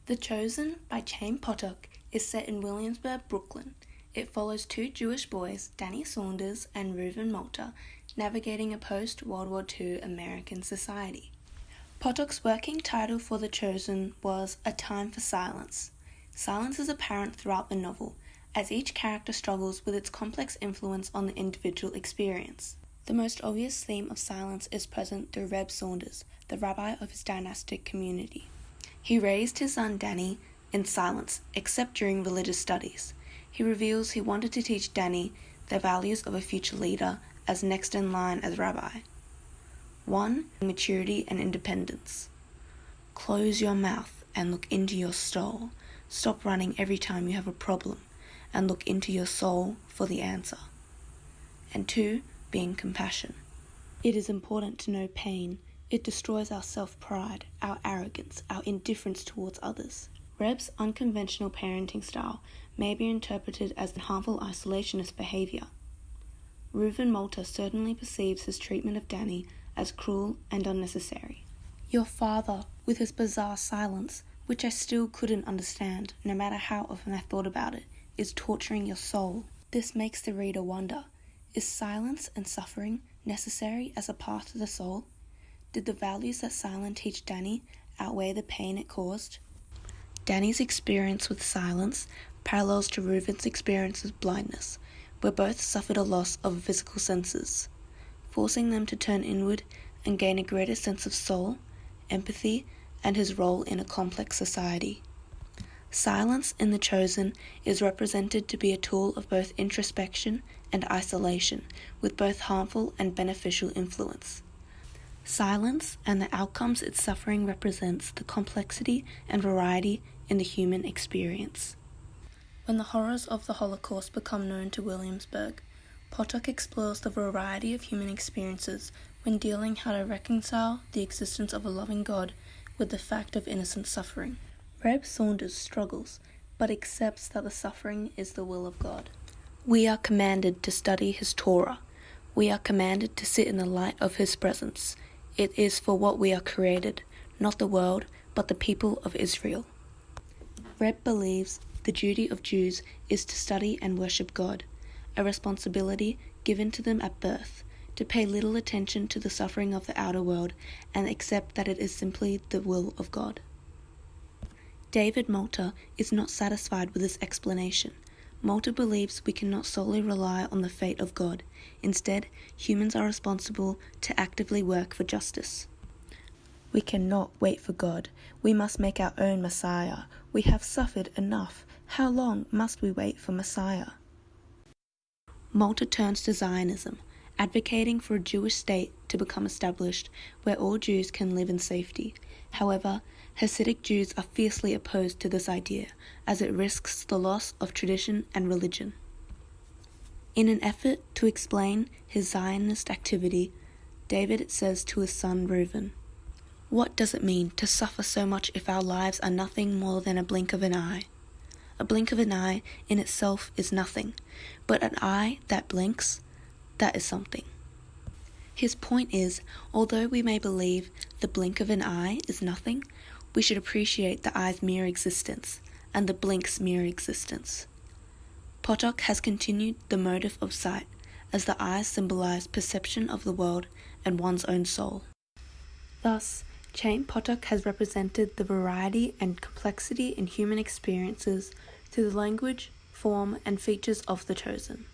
The Chosen by Chaim Potok is set in Williamsburg, Brooklyn. It follows two Jewish boys, Danny Saunders and Reuven Malta, navigating a post-World War II American society. Potok's working title for The Chosen was A Time for Silence. Silence is apparent throughout the novel, as each character struggles with its complex influence on the individual experience. The most obvious theme of silence is present through Reb Saunders, the rabbi of his dynastic community. He raised his son Danny in silence, except during religious studies. He reveals he wanted to teach Danny the values of a future leader as next in line as rabbi. 1. Maturity and independence. Close your mouth and look into your soul. Stop running every time you have a problem and look into your soul for the answer. And 2. Being compassion. It is important to know pain. It destroys our self-pride, our arrogance, our indifference towards others. Reb's unconventional parenting style may be interpreted as harmful isolationist behavior. Reuven Malta certainly perceives his treatment of Danny as cruel and unnecessary. Your father, with his bizarre silence, which I still couldn't understand, no matter how often I thought about it, is torturing your soul. This makes the reader wonder, is silence and suffering necessary as a path to the soul? Did the values that silence teach Danny outweigh the pain it caused? Danny's experience with silence parallels to Reuven's experience with blindness, where both suffered a loss of physical senses, forcing them to turn inward and gain a greater sense of soul, empathy, and his role in a complex society. Silence in The Chosen is represented to be a tool of both introspection and isolation, with both harmful and beneficial influence. Silence and the outcomes its suffering represents the complexity and variety in the human experience. When the horrors of the Holocaust become known to Williamsburg, Potok explores the variety of human experiences when dealing how to reconcile the existence of a loving God with the fact of innocent suffering. Reb Saunders struggles, but accepts that the suffering is the will of God. We are commanded to study His Torah. We are commanded to sit in the light of His presence. It is for what we are created, not the world, but the people of Israel. Reb believes the duty of Jews is to study and worship God, a responsibility given to them at birth, to pay little attention to the suffering of the outer world and accept that it is simply the will of God. David Malta is not satisfied with this explanation. Malta believes we cannot solely rely on the fate of God. Instead, humans are responsible to actively work for justice. We cannot wait for God. We must make our own Messiah. We have suffered enough. How long must we wait for Messiah? Malta turns to Zionism, advocating for a Jewish state to become established where all Jews can live in safety. However, Hasidic Jews are fiercely opposed to this idea, as it risks the loss of tradition and religion. In an effort to explain his Zionist activity, David says to his son Reuven, "What does it mean to suffer so much if our lives are nothing more than a blink of an eye? A blink of an eye in itself is nothing, but an eye that blinks, that is something." His point is, although we may believe the blink of an eye is nothing, we should appreciate the eye's mere existence and the blink's mere existence. Potok has continued the motive of sight, as the eyes symbolize perception of the world and one's own soul. Thus, Chaim Potok has represented the variety and complexity in human experiences through the language, form, and features of The Chosen.